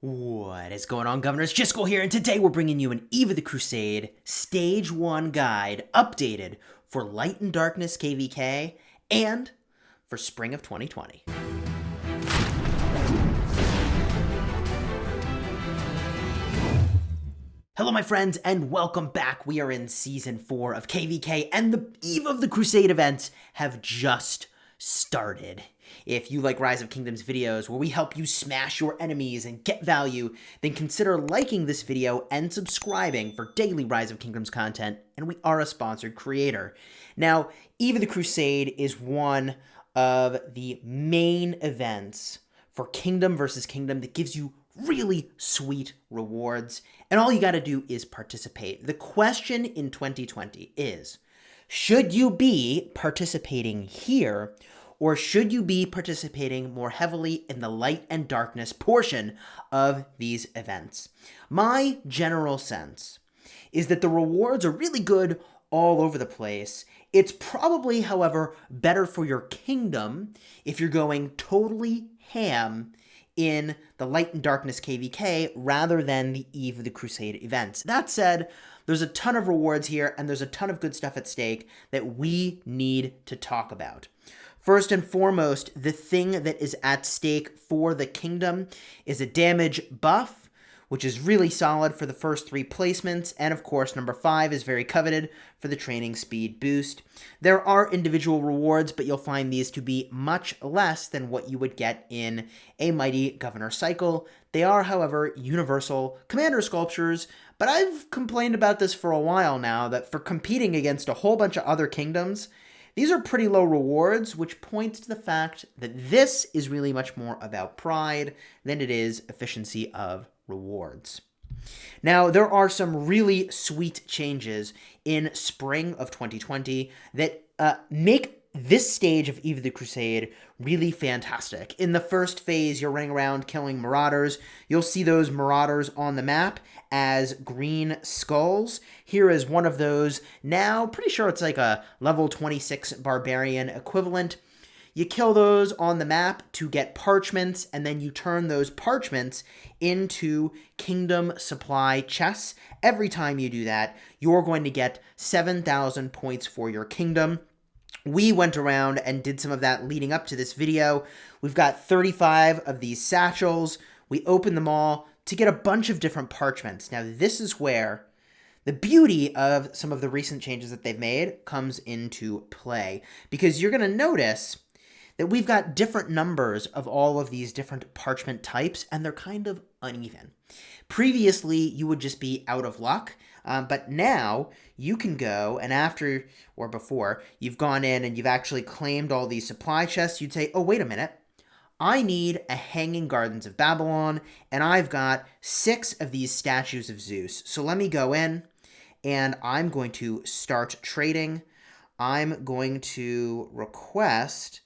What is going on, Governors? Chisgule here, and today we're bringing you an Eve of the Crusade Stage 1 guide updated for Light and Darkness KvK and for spring of 2020. Hello, my friends, and welcome back. We are in Season 4 of KvK, and the Eve of the Crusade events have just started. If you like Rise of Kingdoms videos where we help you smash your enemies and get value, then consider liking this video and subscribing for daily Rise of Kingdoms content, and we are a sponsored creator. Now, Eve of the Crusade is one of the main events for Kingdom versus Kingdom that gives you really sweet rewards, and all you gotta do is participate. The question in 2020 is, should you be participating here, or should you be participating more heavily in the light and darkness portion of these events? My general sense is that the rewards are really good all over the place. It's probably, however, better for your kingdom if you're going totally ham in the Light and Darkness KvK rather than the Eve of the Crusade events. That said, there's a ton of rewards here and there's a ton of good stuff at stake that we need to talk about. First and foremost, the thing that is at stake for the kingdom is a damage buff, which is really solid for the first 3 placements, and of course number 5 is very coveted for the training speed boost. There are individual rewards, but you'll find these to be much less than what you would get in a Mighty Governor cycle. They are, however, universal commander sculptures, but I've complained about this for a while now, that for competing against a whole bunch of other kingdoms, these are pretty low rewards, which points to the fact that this is really much more about pride than it is efficiency of rewards. Now, there are some really sweet changes in spring of 2020 that make this stage of Eve of the Crusade really fantastic. In the first phase, you're running around killing marauders. You'll see those marauders on the map as green skulls. Here is one of those. Now, pretty sure it's like a level 26 barbarian equivalent. You kill those on the map to get parchments, and then you turn those parchments into kingdom supply chests. Every time you do that, you're going to get 7,000 points for your kingdom. We went around and did some of that leading up to this video. We've got 35 of these satchels. We opened them all to get a bunch of different parchments. Now, this is where the beauty of some of the recent changes that they've made comes into play, because you're going to notice that we've got different numbers of all of these different parchment types, and they're kind of uneven. Previously, you would just be out of luck, but now you can go, and after or before you've gone in and you've actually claimed all these supply chests, you'd say, oh, wait a minute, I need a Hanging Gardens of Babylon, and I've got 6 of these statues of Zeus. So let me go in, and I'm going to start trading. I'm going to request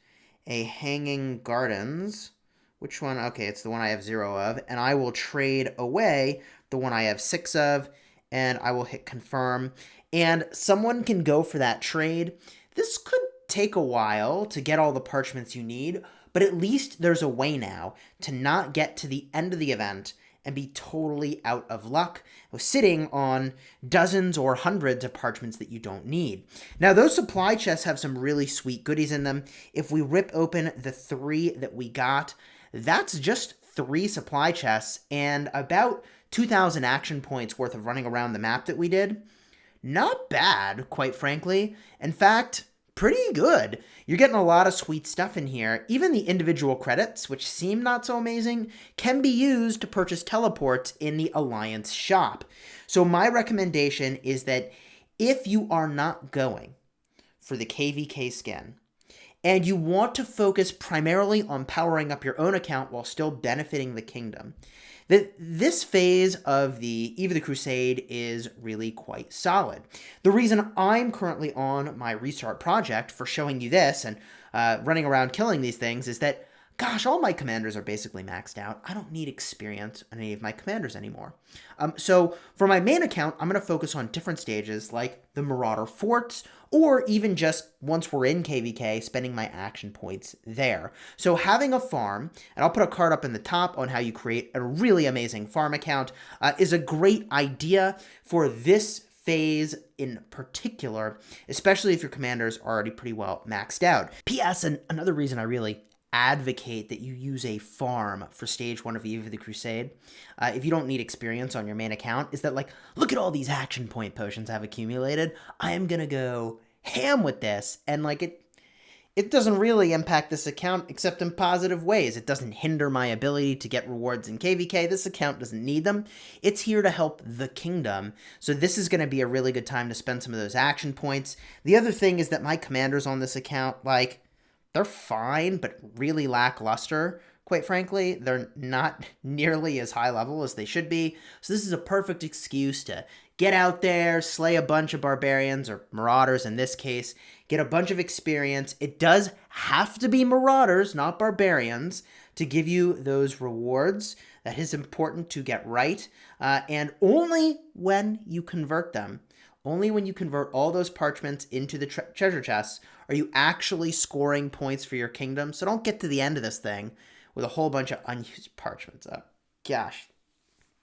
a Hanging Gardens. Which one? Okay, it's the one I have 0 of. And I will trade away the one I have 6 of. And I will hit confirm. And someone can go for that trade. This could take a while to get all the parchments you need, but at least there's a way now to not get to the end of the event and be totally out of luck, sitting on dozens or hundreds of parchments that you don't need. Now, those supply chests have some really sweet goodies in them. If we rip open the 3 that we got, that's just 3 supply chests and about 2,000 action points worth of running around the map that we did. Not bad, quite frankly. In fact, pretty good. You're getting a lot of sweet stuff in here. Even the individual credits, which seem not so amazing, can be used to purchase teleports in the Alliance shop. So my recommendation is that if you are not going for the KvK skin, and you want to focus primarily on powering up your own account while still benefiting the kingdom, that this phase of the Eve of the Crusade is really quite solid. The reason I'm currently on my restart project for showing you this and running around killing these things is that Gosh, all my commanders are basically maxed out. I don't need experience on any of my commanders anymore. So for my main account, I'm going to focus on different stages like the Marauder Forts, or even just once we're in KvK, spending my action points there. So having a farm, and I'll put a card up in the top on how you create a really amazing farm account, is a great idea for this phase in particular, especially if your commanders are already pretty well maxed out. P.S. and another reason I really advocate that you use a farm for stage 1 of Eve of the Crusade, if you don't need experience on your main account, is that, like, look at all these action point potions I've accumulated. I am gonna go ham with this, and like it doesn't really impact this account except in positive ways. It doesn't hinder my ability to get rewards in KvK. This account doesn't need them. It's here to help the kingdom. So this is going to be a really good time to spend some of those action points. The other thing is that my commanders on this account, like, they're fine, but really lackluster. Quite frankly, they're not nearly as high level as they should be. So this is a perfect excuse to get out there, slay a bunch of barbarians, or marauders in this case, get a bunch of experience. It does have to be marauders, not barbarians, to give you those rewards. That is important to get right, and only when you convert them. Only when you convert all those parchments into the treasure chests are you actually scoring points for your kingdom. So don't get to the end of this thing with a whole bunch of unused parchments up. Gosh,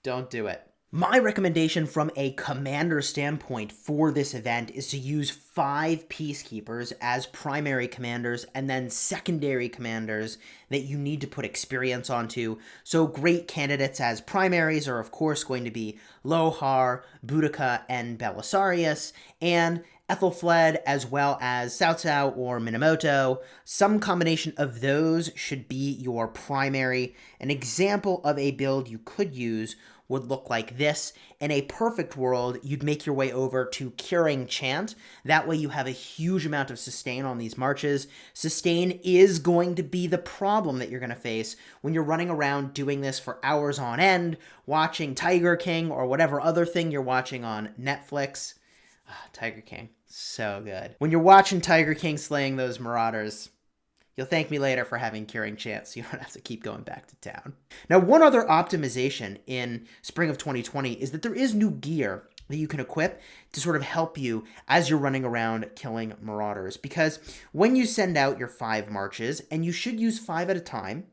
don't do it. My recommendation from a commander standpoint for this event is to use 5 peacekeepers as primary commanders and then secondary commanders that you need to put experience onto. So great candidates as primaries are of course going to be Lohar, Boudica, and Belisarius, and Ethelfled, as well as Cao Cao or Minamoto. Some combination of those should be your primary. An example of a build you could use would look like this. In a perfect world, you'd make your way over to Curing Chant. That way you have a huge amount of sustain on these marches. Sustain is going to be the problem that you're going to face when you're running around doing this for hours on end, watching Tiger King or whatever other thing you're watching on Netflix. Tiger King, so good. When you're watching Tiger King slaying those marauders, you'll thank me later for having Curing Chant so you don't have to keep going back to town. Now, one other optimization in spring of 2020 is that there is new gear that you can equip to sort of help you as you're running around killing marauders. Because when you send out your 5 marches, and you should use 5 at a time,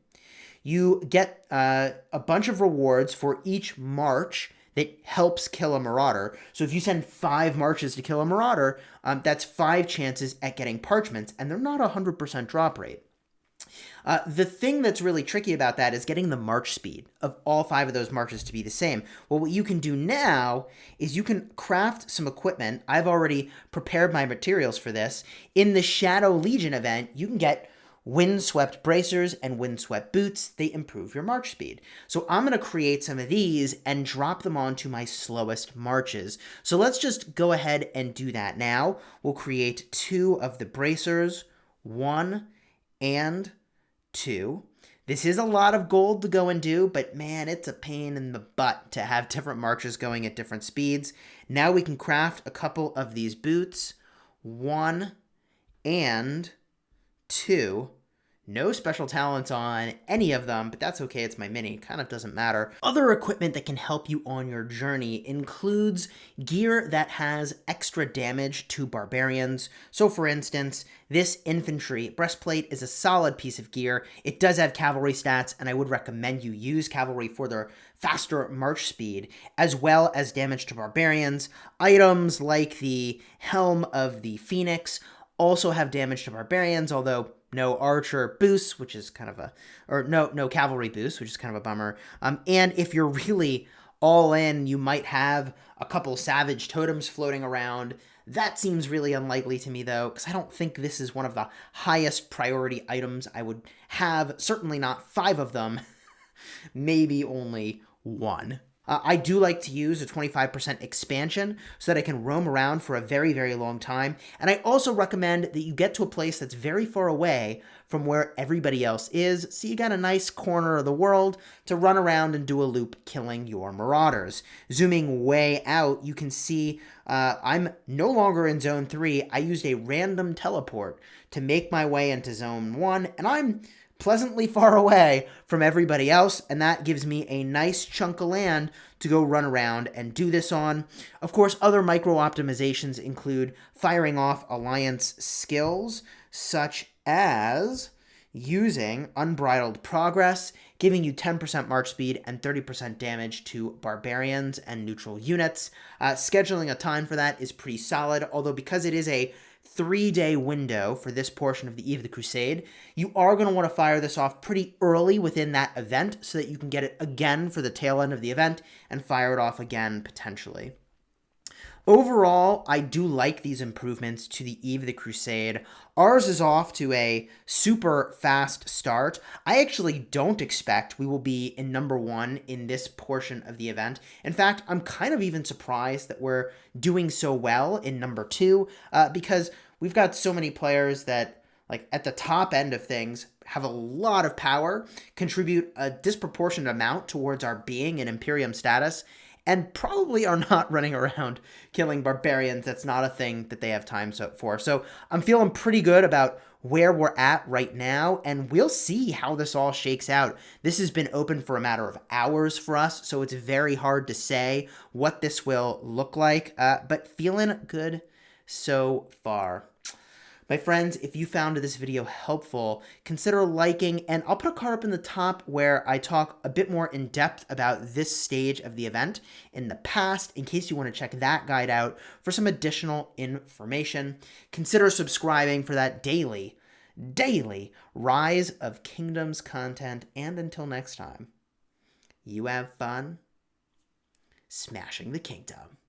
you get a bunch of rewards for each march that helps kill a marauder. So if you send 5 marches to kill a marauder, that's 5 chances at getting parchments, and they're not 100% drop rate. The thing that's really tricky about that is getting the march speed of all 5 of those marches to be the same. Well, what you can do now is you can craft some equipment. I've already prepared my materials for this. In the Shadow Legion event, you can get windswept bracers and windswept boots. They improve your march speed. So I'm going to create some of these and drop them onto my slowest marches. So let's just go ahead and do that now. We'll create 2 of the bracers, 1 and 2. This is a lot of gold to go and do, but man, it's a pain in the butt to have different marches going at different speeds. Now we can craft a couple of these boots, 1 and 2. No special talents on any of them, but that's okay, it's my mini, kind of doesn't matter. Other equipment that can help you on your journey includes gear that has extra damage to barbarians. So for instance, this infantry breastplate is a solid piece of gear. It does have cavalry stats, and I would recommend you use cavalry for their faster march speed, as well as damage to barbarians. Items like the Helm of the Phoenix also have damage to barbarians, although no archer boosts, which is kind of no cavalry boosts, which is kind of a bummer. And if you're really all in, you might have a couple savage totems floating around. That seems really unlikely to me, though, because I don't think this is one of the highest priority items I would have. Certainly not 5 of them, maybe only 1. I do like to use a 25% expansion so that I can roam around for a very, very long time. And I also recommend that you get to a place that's very far away from where everybody else is, so you got a nice corner of the world to run around and do a loop killing your marauders. Zooming way out, you can see I'm no longer in Zone 3. I used a random teleport to make my way into Zone 1, and I'm pleasantly far away from everybody else, and that gives me a nice chunk of land to go run around and do this on. Of course, other micro optimizations include firing off alliance skills, such as using Unbridled Progress, giving you 10% march speed and 30% damage to barbarians and neutral units. Scheduling a time for that is pretty solid, although because it is a 3-day window for this portion of the Eve of the Crusade, you are going to want to fire this off pretty early within that event so that you can get it again for the tail end of the event and fire it off again potentially. Overall, I do like these improvements to the Eve of the Crusade. Ours is off to a super fast start. I actually don't expect we will be in #1 in this portion of the event. In fact, I'm kind of even surprised that we're doing so well in #2 because we've got so many players that, like, at the top end of things, have a lot of power, contribute a disproportionate amount towards our being and Imperium status, and probably are not running around killing barbarians. That's not a thing that they have time for. So I'm feeling pretty good about where we're at right now, and we'll see how this all shakes out. This has been open for a matter of hours for us, so it's very hard to say what this will look like, but feeling good so far. My friends, if you found this video helpful, consider liking, and I'll put a card up in the top where I talk a bit more in depth about this stage of the event in the past, in case you want to check that guide out for some additional information. Consider subscribing for that daily Rise of Kingdoms content, and until next time, you have fun smashing the kingdom.